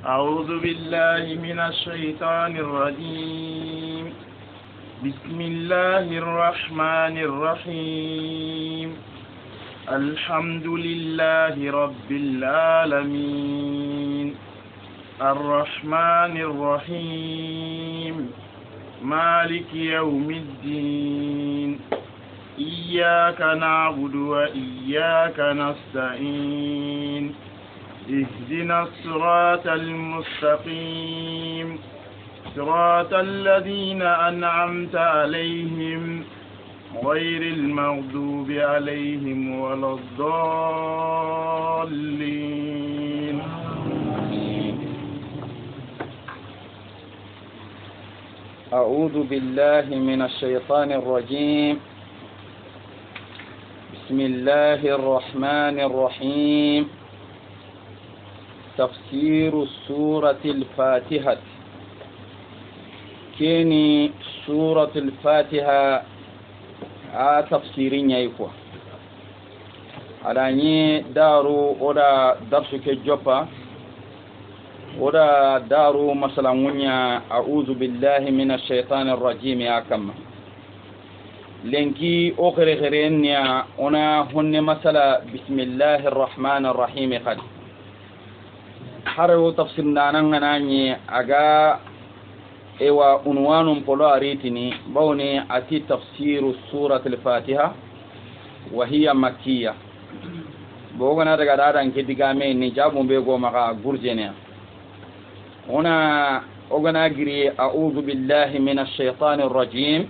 أعوذ بالله من الشيطان الرجيم. بسم الله الرحمن الرحيم. الحمد لله رب العالمين الرحمن الرحيم مالك يوم الدين إياك نعبد وإياك نستعين اهدنا الصراط المستقيم صراط الذين أنعمت عليهم غير المغضوب عليهم ولا الضالين. أعوذ بالله من الشيطان الرجيم. بسم الله الرحمن الرحيم. تفسير سورة الفاتحة. كيني سورة الفاتحة تفسيرين يكوا على دارو ودا درسك الجوبا ودا دارو مثلا ونيا أعوذ بالله من الشيطان الرجيم يا كما لنكي أخرى غرينيا أنا هن مثلا بسم الله الرحمن الرحيم قد حرو تفسيرنا نغناني أغا إيوا عنوان بولو أريتني بوني أتي تفسير سورة الفاتحة وهي مكية بوغنا دغادا انكي ديغامي نجابو بيغو مغا غورجينيا هنا أغنى أجري أعوذ بالله من الشيطان الرجيم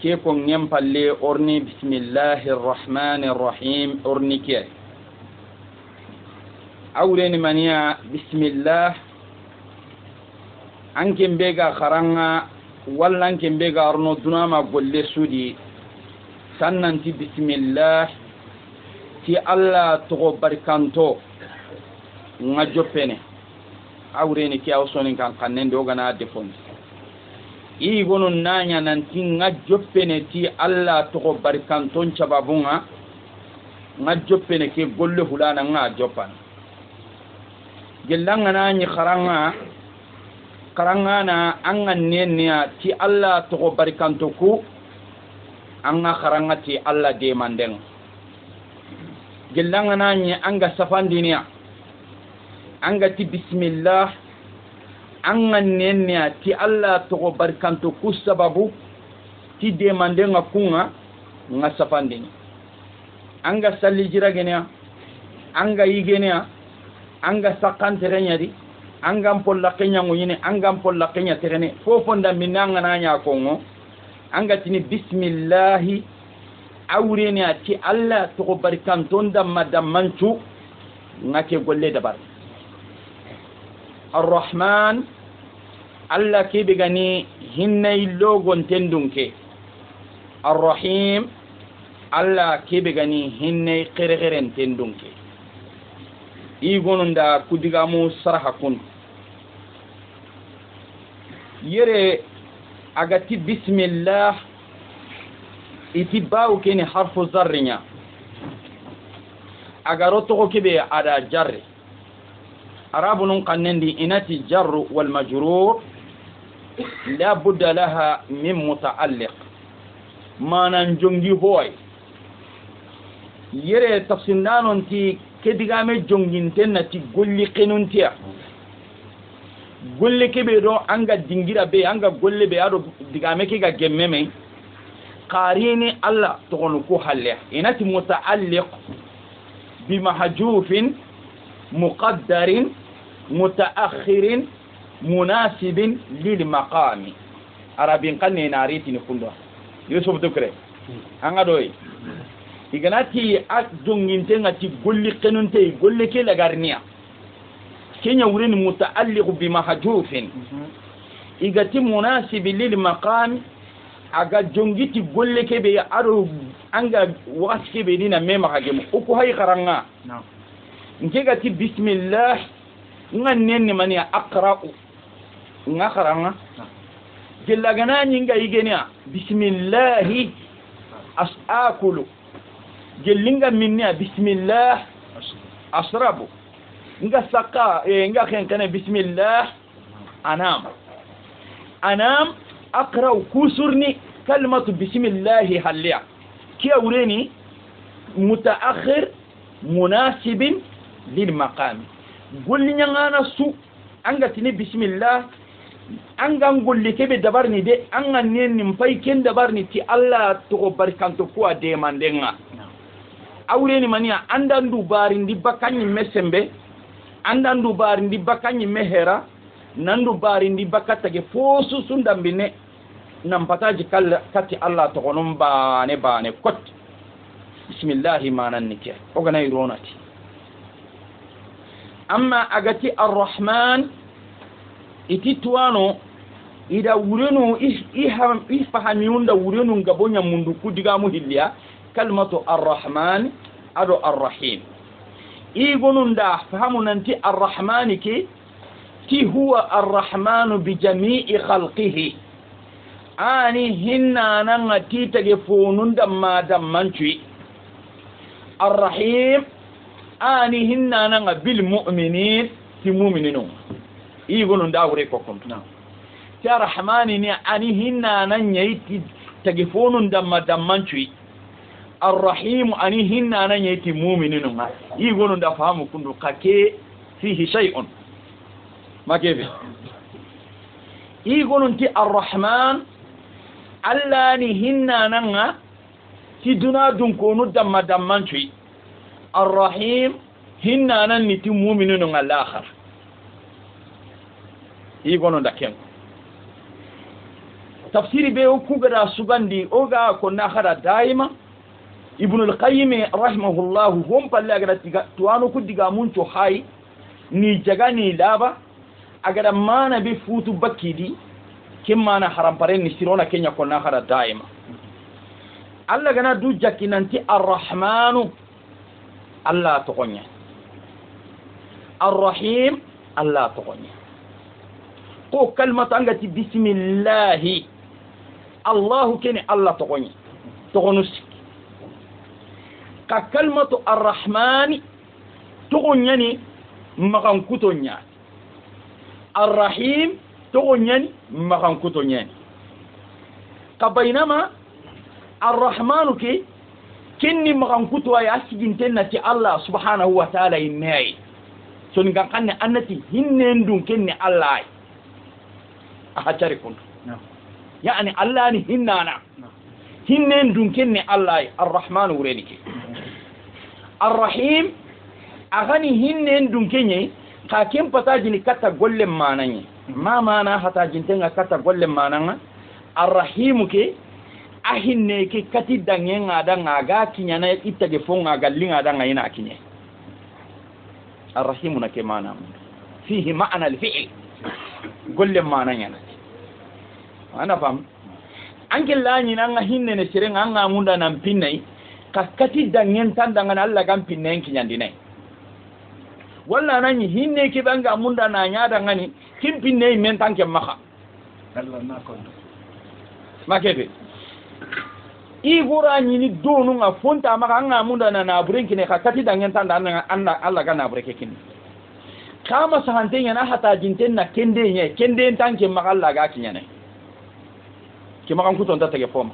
كيكم ينبالي أرني بسم الله الرحمن الرحيم أرني كي أولين منيا بسم الله أنكم بيغا خرانا ولا أنكم بيغا أرنو دناما قولي سودي سننتي بسم الله تي الله تغو بركانتو نجوبيني awreni ki awsonin kan kannen do gana defon I gonu nanya nanti ngajoppene ti Allah to ko barkanton cababunga ngajoppene ke golle hulana nga joppan gelanga nani karanga na anga nenya ti Allah to ko barkanto ku anga karanga ti Allah de manden gelanga nani anga safandinia anga ti bismillah anga nenya ti Allah to barkanto ku sababu ti demande nga kunga nga safandini anga salli jiragenya anga yigenya anga sakanterenya di anga polla kenya nguyine anga polla kenya terene fofonda minanga nanya kongo anga tini bismillah awreni ti Allah to barkanto ndamma dammancu ngake golle dabar الرحمن الله كي بغني هني لوغون تندونكي الرحيم الله كي بغني هني قرغرن تندونكي يغونون دا كوديغامو صراحه كون يري اغاتي بسم الله اتباو كيني حرف الزرنيا اغاروتو كيبي ادا جاري عربون قنندي إنتي جر والمجرور لا بد لها من متعلق ما ننجنجي هوي يري تفسيرنا انتي كدغامي جونجينتن نتي غولي قنونتيا غولي كبيرو انغا دينغيرا بي انغا غولي بي ادو دغامي كيغا جممي قاريني الله تغنكو حله إنتي متعلق بمحجوف مقدر متأخر مناسب للمقام عربين قلني ناريتي نكوندو يوسف دكري أنا دوي إغناتي أجونين تنغتي قولي قنونتي قولي كي لغارنيا كين يورين متعلق بمحجوف إغتي مناسب للمقام أغا جونجيتي قولي كي بي أرو أنغا وغاس كي بي دينا ميما خاجم أكو هاي خرانغا نكيغتي بسم الله nganne mani aqra'u ngakaranga gellagana nyinga yigenia bismillah asakulu gellinga minni bismillah asrabu nga saka nga khenkane bismillah anam aqra kusurni kalimatu bismillah halya kiya ureni mutaakhir munasibin lil maqam golli nyangana su anga tini bismillah anga golli kebe dabarni de anga nenni mpay ken dabarni ti Allah to barkanto ko de mandenga awreni mania andandu bari ndi bakanyi mesembe andandu bari ndi bakanyi mehera nandu bari ndi bakatage fosu sundambine nampataji kati Allah to gonon bane kot bismillah manan nike ogana ironati amma agati arrahman ititwano ida wurenu ifahamiunda wurenu ngabonya mundu kudiga mu hilya kalmatu arrahman ado arrahim igonunda fahamu nanti arrahman ki huwa arrahman bi jami'i khalqihi ani hinna nan titage fonunda madam mancui arrahim ani hinna nan bil mu'minin ti mu'mininu igonunda wure kokon ti arrahman ni ani hinna nan yayti tage fonunda madam mancui الرحيم أني هنا أنا يتي مؤمنين يقولون ده فهم كندو كake فيه شيء ما كيف يقولون تي الرحمن الله ني هنا أنا تي دنا دون كونو دم شوي الرحيم هنا أنا نتي مؤمنين الآخر يقولون ده كم تفسيري بيو كوغرا سوغاندي اوغا كنا خرا دائما ابن القيم رحمه الله هم بالله اگر توانو كدغا منچو هاي ني جغاني لابا اگر ما نبي فوتو بكيدي كما انا حرام بارين نسيرونا كينيا كنا خرا دائما الله غنا دو جاكي نانتي الرحمن الله تقنيا الرحيم الله تقنيا ko kalmata angati bismillah Allah kene Allah togoni togonus ka kalmatu arrahman togonyani makan kutonya arrahim togonyani makan kutonya ka bainama arrahman ke kinni makan kuto ay asigintenna ti Allah subhanahu wa ta'ala innai son gankanne annati hinnendun kenne Allah أحجركم يعني الله هنانا هنن دونكني الله الرحمن ورينك الرحيم أغني هنن دونكني كاكين بتاجني كتا قول مانني ما مانا هتاجنتنا كتا قول ماننا الرحيم كي أهني كي كتي دنين عدا عجا كينيا إتجفون عجلين عدا عينا كينيا الرحيم نكى مانا فيه معنى الفعل قول ماننا ana fam anke lañi nanga hinne ne sirenga anga munda nan pinnai kaskati dangen tandanga Allah gam pinnen kinyandi nay walla nani hinne ke banga munda na nyaada ngani kim pinne men tanke maka Allah na ko makebe i gura ni donu nga fonta maka anga munda na burenki ne kaskati dangen tandanga Allah ga na bureke kin kama sahantenya na hata jinten na kende nye kende tanke maka Allah ga kinyane kima kan kuton ta tage foma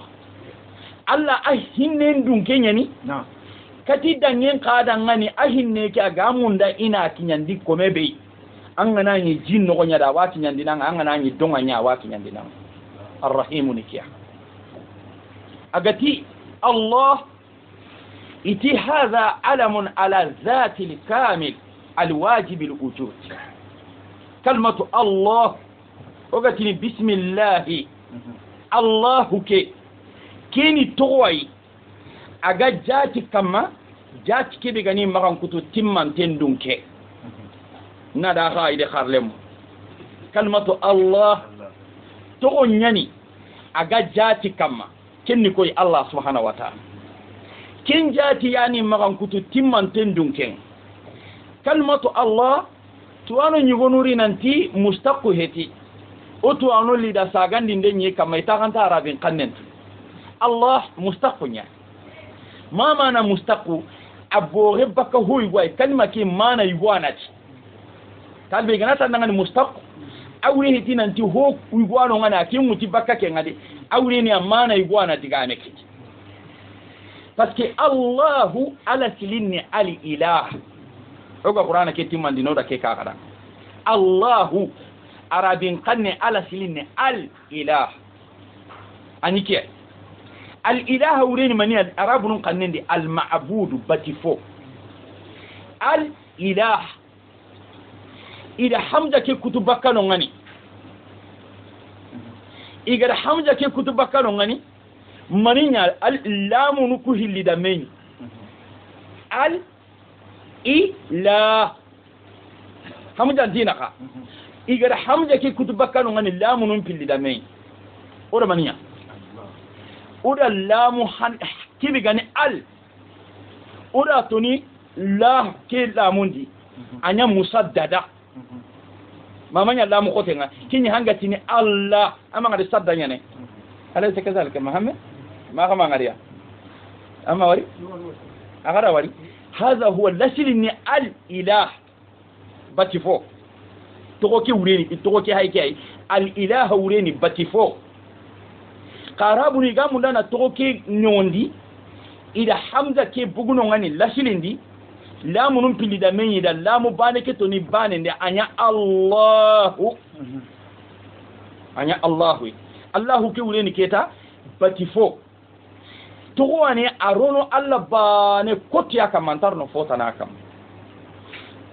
Allah ahinne dun kenyani na kati danyen kada ngani ahinne ki aga munda ina kinyandi komebe an ngana ni jinno ko nyada wati nyandi nan an ngana ni donga nya wati nyandi nan arrahim nikiya agati Allah iti hadha alamun ala dhati alkamil alwajib alwujud kalmatu Allah ogati bismillah Allahu ke kini toy aga jati kama jati ke be gani makan kutu timman tendunke nada khaide kharlem kalmatu Allah to nyani aga jati kama kenni koy Allah subhanahu wa ta'ala ken jati yani makan kutu timman tendunke kalmatu Allah tuano nyugonuri nanti mustaqu heti otu anu lida sagandi ndenye kama itakanta arabin kannen Allah mustaqunya ma mana mustaqu abore baka huy way kalma ki mana yuwanati talbe gana tan ngani mustaq awre hitinan ti ho igwano ngana kin muti bakka ke ngade awre ni amana igwana digame ke parce que Allah ala silinni al ilah oga qur'ana ke timandi no da ke kakada Allah arabin qanni ala silinni al ilah anike al ilah wurin mani al arabun qannindi al ma'bud batifo al ilah ida hamza ke kutubaka no ngani igara hamza ke kutubaka no ngani maninya al lamu nuku hilida men al ilah hamza dinaka igara hamza ke kutubaka no ngani lamu nun pilida men ora maninya ora lamu han kibi gani al ora toni la ke lamundi anya musaddada mamanya lamu khotenga kinyi hanga tini Allah ama ngade saddanya ne alaysa kazalika muhammad ma kama ngariya ama wari agara wari hadha huwa lasilni al ilah batifo tokoki ureni tokoki haiki al ilah ureni batifo qarabu ni gamunda na tokoki nyondi ida hamza ke buguno ngani lasilindi lamu num pilida menyi da lamu bane ke to ni bane ne anya Allahu Allahu ke wure ni keta batifo to wani arono Allah bane koti aka mantar no fota na kam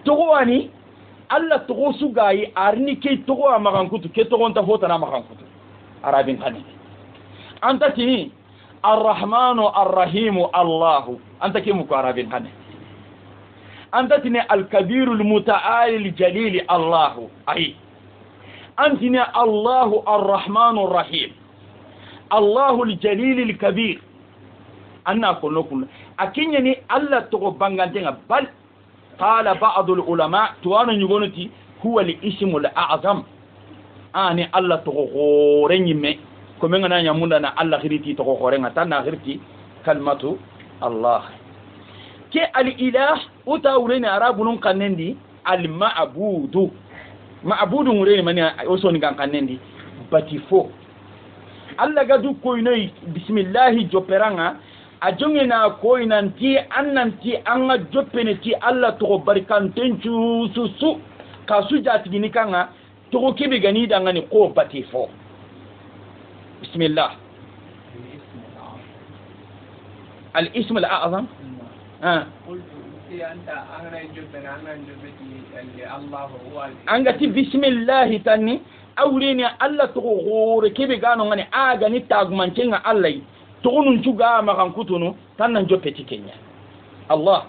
to wani Allah to su gayi arni ke to wa magankutu ke to gonta fota na magankutu arabin kani anta tini arrahmanu arrahimu Allahu anta ke muku arabin kani أنتني الكبير المتعالي الجليل الله أي أنتني الله الرحمن الرحيم الله الجليل الكبير أنا أقول أكيني الله تقبلنا بل قال بعض العلماء توانا يقولون هو الاسم الأعظم أني الله تقولني مي كمين أنا يمونا الله غيرتي تقولنا تنا غيرتي كلمة الله ke al-ilah uta ureni arabunun kannendi al-ma'budu ma'budu ureni mani oso ni kannendi batifo alla gadu ko inoy bismillah joperanga ajonge na ko inanti annanti anga jopene ti alla to barkantenchu susu kasu jati ginikanga to ko kebe gani dangani ko batifo bismillah al-ism al-a'zam قلت أنت أنا جبنا الله هو أنت بسم الله تاني أوليني الله تغور كيف كانوا غني أغني تاغمان كينا الله تغنون شوغا ما كان كتونو تانا جوبتي كينيا الله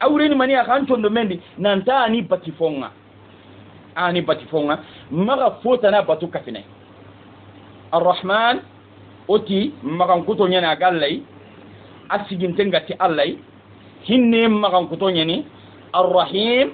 أوليني ماني أكان توندو مندي نانتا أني باتيفونغا ما فوتنا باتو كافيني الرحمن أوتي ما كان كتونو يانا غالي أسيجين تنغتي الله hinne magan kutonya ni arrahim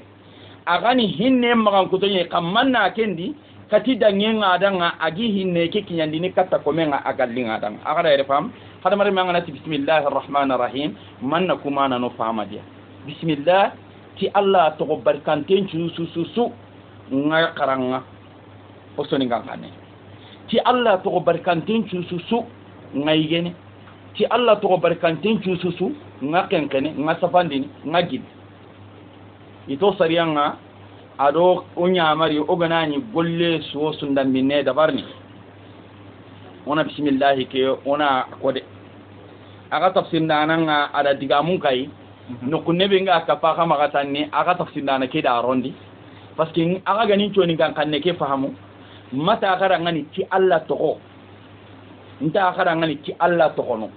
agani hinne magan kutonya kamanna kendi kati dangenga adanga agi hinne ke kinyandi ni kata komenga agallinga adanga agara ere fam hada mari mangana ti bismillahir rahmanir rahim manna kumana no fama dia bismillah ti allah to barkanten su nga karanga osoni ngangane ti allah to barkanten su ngaygene ti allah to barkanten su nga kenkene nga safandini nga gid ito sariyanga ado unya mari oganani golle so sundambine dabarni ona bismillah ke ona kode aga tafsirna nga ada digamun kai no kunebe nga kafa kama gatanni aga tafsirna ke da rondi parce que aga ganin toni kan kanne ke fahamu mata gara ngani ti allah to nta gara ngani ti allah to kono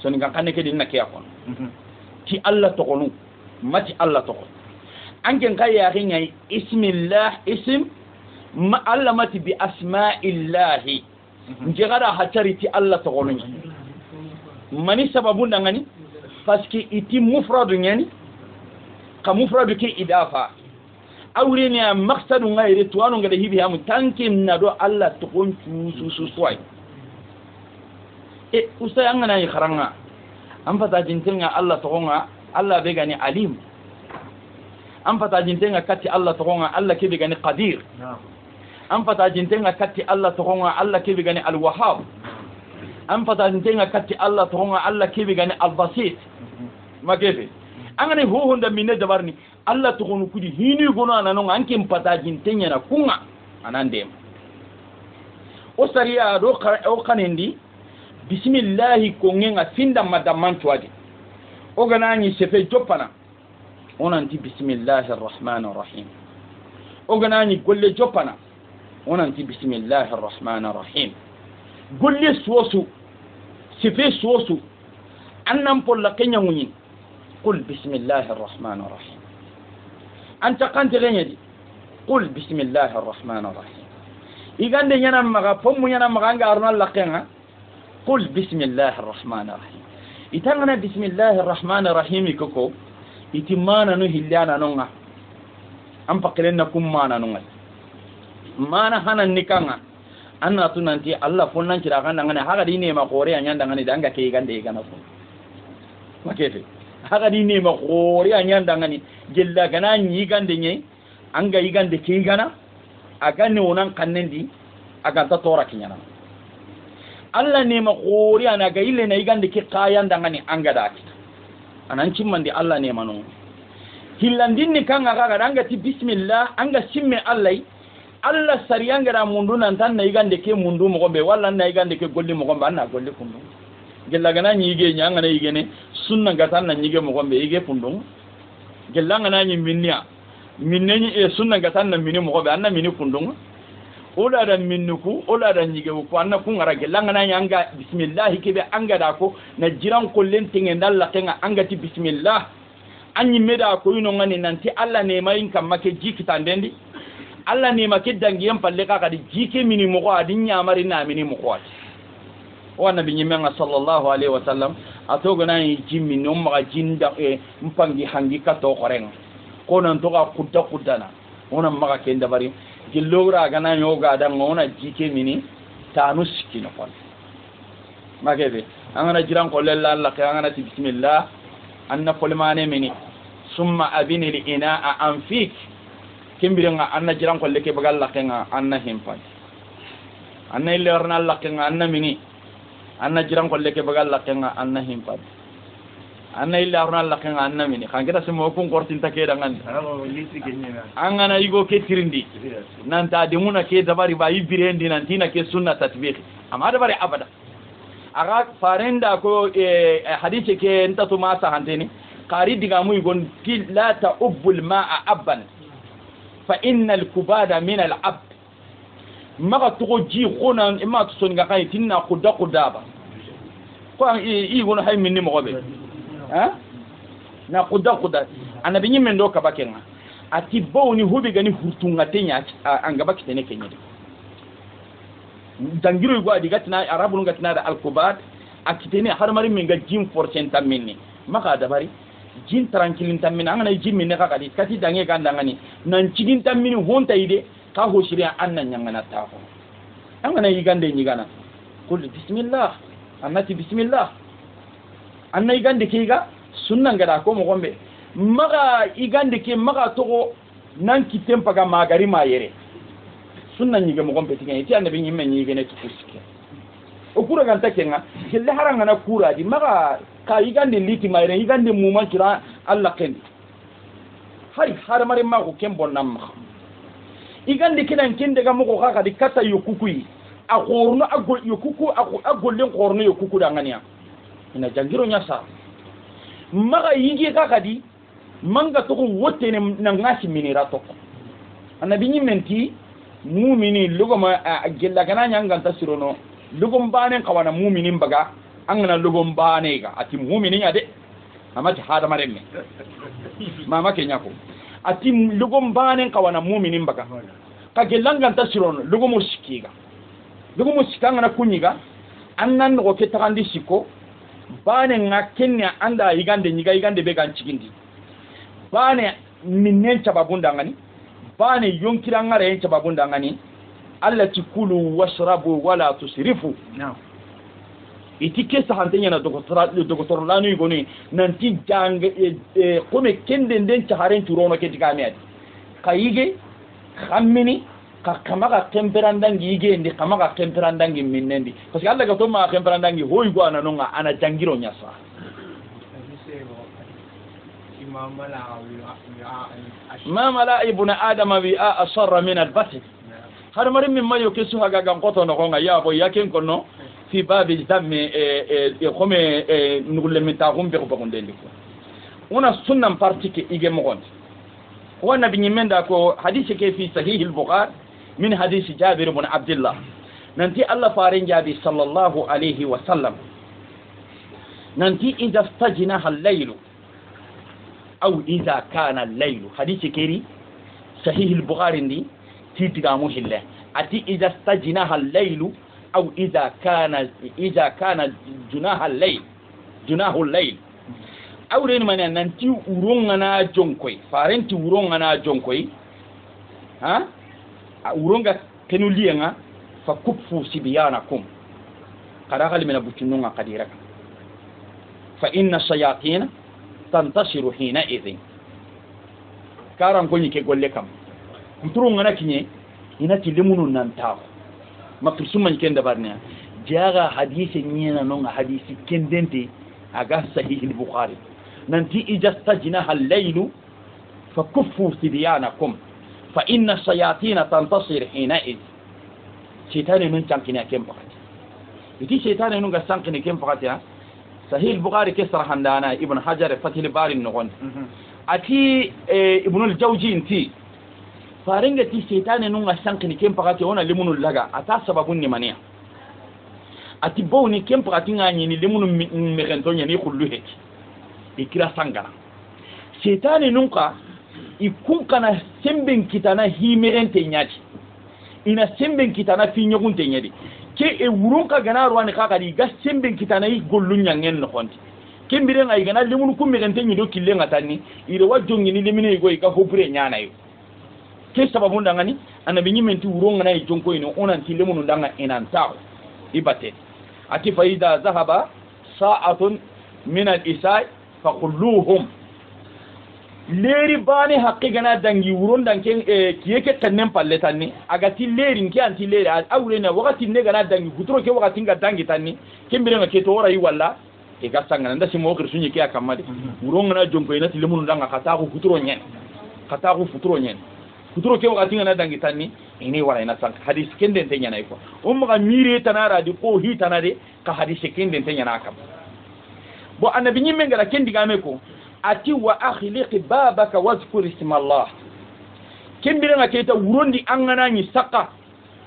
soni kan kanne ke dinna ke akon ti Allah to konu mati Allah to anken kai ya hinya ismillah ism ma Allah mati bi asma'illah njegara hatari ti Allah to konu mani sababu ndangani parce que iti mufradu nyani ka mufradu ke idafa awre ne maqsadu ngayre to anu ngade hibi hamu tankim na do Allah to kontu su swai usta yangana yi kharanga am fata jintinga Allah togonga Allah be gani alim an fata jintenga katti Allah togonga Allah kebe gani qadir an fata jintenga katti Allah togonga Allah kebe gani al-wahhab an fata jintenga katti Allah togonga Allah kebe gani al-basit makefe angane ho honda minne dabarni Allah togonu kudi hini gono anano anke fata jintenya na kunga anande o sariya do o kanendi bismillah ko ngenga finda madaman tuadi o ganani sefe jopana onanti bismillahir rahmanir rahim o ganani golle jopana onanti bismillahir rahmanir rahim golle sosu sefe sosu annam polla kenya munyi qul bismillahir rahmanir rahim anta kante lenyadi qul bismillahir rahmanir rahim igande nyana maga pommu nyana maga ngarno lakenga qul bismillahir rahmanir rahim itangana bismillahir rahmanir rahim koko itimana no hillana nonga am pakelenna kum mana nonga mana hanan nikanga anna tunanti Allah fonnan kira kan ngane haga dine ma gore anyanda ngane danga ke gande igana ko makefe haga dine ma gore anyanda ngane jella gana nyi gande nye anga igande ke igana aga ne wonan kannendi aga ta tora kinyana Allah ne ma gore ana ga ile na igande ke kayan dangani anga daki anan cimmandi Allah ne manu hillandin ni kan aga danga ti bismillah anga simme Allah sariyanga da mundu nan tan na igande ke mundu mo gombe walla na igande ke golli mo gombe anna golli kundu gella gana nyige nyanga na igene sunna gatan na nyige mo gombe ige pundu gella ngana nyi minniya minneni e sunna gatan na mini mo gombe anna mini pundu ola da minnuku ola da nyige ko anna ku ngara gella ngana nyanga bismillah kebe anga da ko na jiran kollen tinge dalla kenga anga ti bismillah anyi meda ko yino ngani nanti Allah ne mayin kam make jikita ndendi Allah ne make dangiyan palle ka kadi jike mini mo ko adin nyamari na mini mo ko wa nabi nyimenga sallallahu alaihi wasallam atogo na jimmi no ma jinda e mpangi hangi ka to korenga ko nan to ka kudda kuddana ona ma ka kenda bari gillora gana yoga dan ona jike mini tanu sikino kon magebe angana jiran ko lella Allah ka angana ti bismillah anna kolmane mini summa abini li inaa anfik kimbirenga anna jiran ko leke bagal lakenga anna himpan anna illerna lakenga anna mini anna jiran ko leke bagal lakenga anna himpan anna illerna lakenga anna mini kangeta simo ko kortin take dangan angana igo ke tirindi nanta demuna ke dabari ba ibirendi nantina ke sunna tatbiq amma dabari abada aga farenda ko hadith ke ntatu ma sa hanteni qari diga muy gon ki la ta ubul ma'a abban fa innal kubada min al abd maga to ji khona ma to son ga kay tinna khudda khudaba ko i gon hay minni mo be ha na khudda khudda anabi nyimen do ka bakenga ati bawni hubi gani hurtunga tenya anga bakitene kenya dangiro go adi gatina arabun gatina da alkubat akitene har mari min ga jim forcenta minni maka da bari jin tranquillin tammin angana jim minne ka kadi kati dange gandangani nan cigin tammin honta ide ka ho shiriya annan nyangana ta ko angana yigande nyigana kul bismillah annati bismillah anna yigande kiga sunna ngada ko mo gombe maga yigande ke maga to nan kitem paga magari ma yere sunna nyige mo gombe tinga iti annabi nyimme nyige ne tukuske o kura ganta kenga gelle haranga na kura di maga ka yigande liti mayre yigande muma kira Allah kendi hari har mare ma ko kembo namma yigande kidan kende ga mo ko kaka di kata yokukui a qorno agol yokuku agollen qorno yokuku dangania ina jangiro nyasa maga yigi kaka di manga to ko wote ne na ngasi minira to annabi nyimmenti mumini lugoma gella kana nyanga tasirono lugom bane kawana muminin baga angana lugom bane ga ati mumini ade amati hada maremme mama kenya ko ati lugom bane kawana muminin baga ka gellanga tasirono lugomo sikiga lugomo sikanga na kunyiga annan ko ketandi siko bane ngakenya anda yigande nyiga yigande be gan cikindi bane minnen cababunda ngani bane yonkira ngare yen cababunda ngani allati kulu washrabu wala tusrifu iti ke sahantenya na doktor lanu igoni nanti jang kome kende den chaharen turono ke digame adi kayige khammini ka kamaga temperandangi ige ndi kamaga temperandangi minnendi parce que Allah ga to ma temperandangi hoy go ananonga ana jangiro nyasa ما ملا ابن آدم بيئة أصر من البسط هذا مريم مما يكسوها كان قطن قونا يا أبو يكين كنو في باب الدم يقوم نقول من تاهم بيقوم دينكو هنا سنة بارتيك إيجي مغون هو النبي من داكو حديث كيف في صحيح البخاري من حديث جابر بن عبد الله ننتي الله فارين جابر صلى الله عليه وسلم ننتي إذا استجنها الليل أو إذا كان الليل حديث كيري صحيح البخاري دي تيتغامو الله أتي إذا استجناها الليل أو إذا كان جناح الليل أو رين من ننتي ورونغنا جونكوي فارنتي ورونغنا جونكوي ها ورونغا كنولينا فكفوا سبيانكم قراغل من بوتنونغا قديرك فإن الشياطين تنتشر حينئذ كارم كوني كي قول لكم مترون انا كني هنا تلمونو نانتاو ما ترسم كين دبرنا جاغا حديث نينا نون حديث كندنتي اغا صحيح البخاري ننتي اذا استجناها الليل فكفوا صبيانكم فإن الشياطين تنتصر حينئذ شيطان نون تانكنا كيم فقط يتي شيطان نون غسانكني كيم فقط يا صحيح البخاري كسر حندانا ابن حجر فتح الباري النغون أتي ابن الجوزي انتي فارنجة تي شيطان نونغا سانكني كيم فقاتي هنا لمن اللغا أتا سببوني منيا أتي بوني كيم فقاتي نانيني لمن مغنطوني ني خلوهك إكرا سانغانا شيطان نونغا يكون كان سمبن كتانا هي مغنطي نيادي إنا سمبن كتانا في نيغون تنيادي ke e wurunka gana ruwani kaka di ga semben kitana yi gollun nyangen no konti kembire ngai gana lemun kum megante nyi do kille ngatani ire wajongi ni lemine go ga hopure nyana yo ke sababu ndangani anabi nyimenti wurunga na jonko ino onan ti lemun ndanga enantaw ibate ati faida zahaba sa'atun min al-isai faqulluhum leri bani haqqi gana dangi wuron danken kiyeke tannen palle tanni agati leri nki anti leri awre na wakati ne gana dangi gutro ke wakati nga dangi tanni kembere nga ke to ora yi walla e gasanga nda simo ko sunyi ke akamade wuron na jonko ina tilemun danga kata ko gutro nyen kata ko futuro nyen gutro ke wakati nga dangi tanni ini wala ina sank hadis kende tenya nay ko ga mire tanara di ko hi tanade ka hadis kende tenya na akam bo annabi nyimme ngara kendi game ko ati wa akhliq babaka wazkur isma Allah kimbira ngaketa wurondi angana ni saka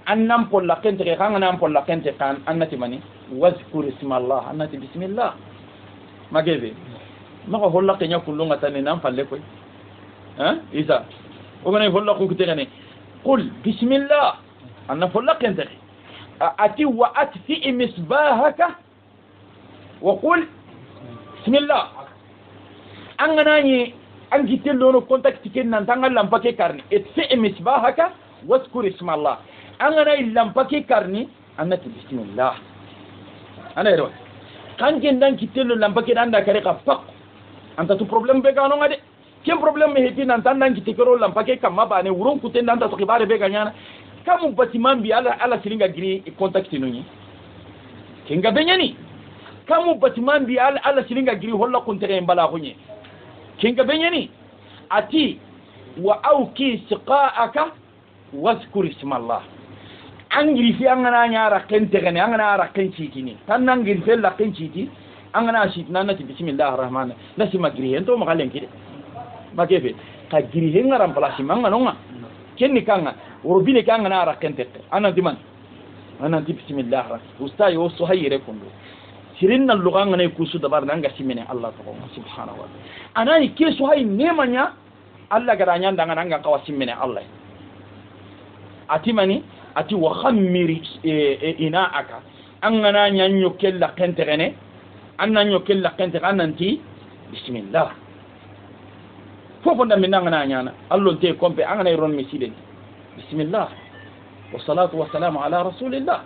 annam polla kente ke angana polla kente kan annati mani wazkur isma Allah annati bismillah magebe mako holla kenya kulunga tane nam palle koy ha isa o gane holla ko kutegane qul bismillah anna polla kente ati wa atfi misbahaka wa qul bismillah anganani angi tellono contact ken nan tangal lampake karni et fi misbahaka wazkur isma Allah angana lampake karni annati bismillah ana yero kanken dan kitello lampake dan da kare ka fak anta tu problem be gano ngade ken problem me heti nan tan dan kitekoro lampake kam mabane wuron kuten dan ta to kibare be ganyana kamu batiman bi ala silinga giri contact noni kenga benyani kamu batiman bi ala silinga giri holla kuntere mbala kunye kinga benyani ati wa auki siqaaka wazkur isma Allah angiri fi angana nyara kente gane angana ra kenci kini tan angiri fe la kenci ti angana shit nanati bismillahir rahmanir nasi magri ento magalen kide magebe ka giri henga ram place manga nonga kenni kanga worobine kanga na ra kente ananti man ananti bismillahir ustay o so hayire kondo sirinna luganga ne kusu dabar nanga simene Allah subhanahu wa ta'ala anani kesu hay nemanya Allah garanya ndanga nanga kawasimene Allah atimani ati wa khammiri inaaka angana nyanyo kella kentegene annanyo kella kentege ananti bismillah fofo ndam nanga nyana Allah te kompe angana ron miside bismillah wa salatu wa salam ala rasulillah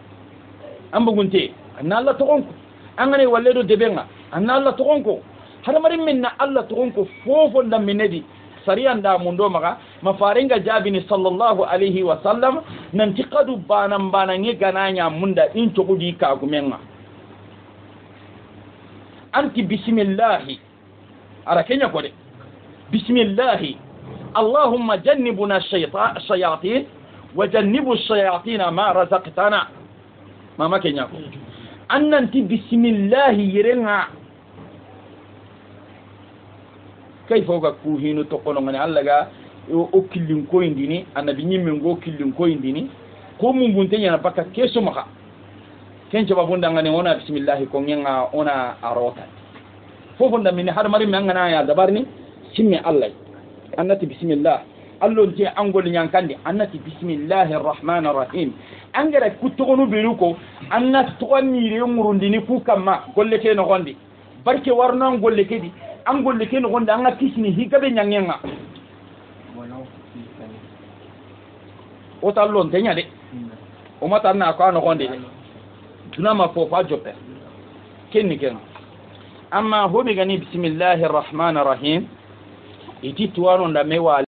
ambugunte anna Allah tokonko angane walledo debenga anna Allah togonko hada mari minna Allah togonko fofo da minedi sariyan da mundo maga mafaringa jabini sallallahu alaihi wa sallam nanti qadu banan banange gananya munda in to gudi ka gumenga anti bismillah ara kenya ko de bismillah allahumma jannibna shayatin wa jannibu shayatin ma razaqtana mama kenya ko annanti bismillah yirenga kay foga ku hinu to kono ngani Allah ga o killin ko indini annabi nyimmen go killin ko indini ko mun bunte nyana baka keso maka kence babunda ngani ona bismillah ko ngenga ona arota fofo nda min har mari mangana ya dabarni simme Allah annati bismillah allo je angol nyankandi annati bismillahir rahmanir rahim angara kutogonu beruko annati to ni re murundini ku kamma golle ke no gondi barke warno golle kedi an golle ke no gonda anga kisni higabe nyangenga o tallon tenya de o mata na ko no gonde tuna ma fo fa jope kenni ken amma hobe gani bismillahir rahmanir rahim iti tuwano nda mewa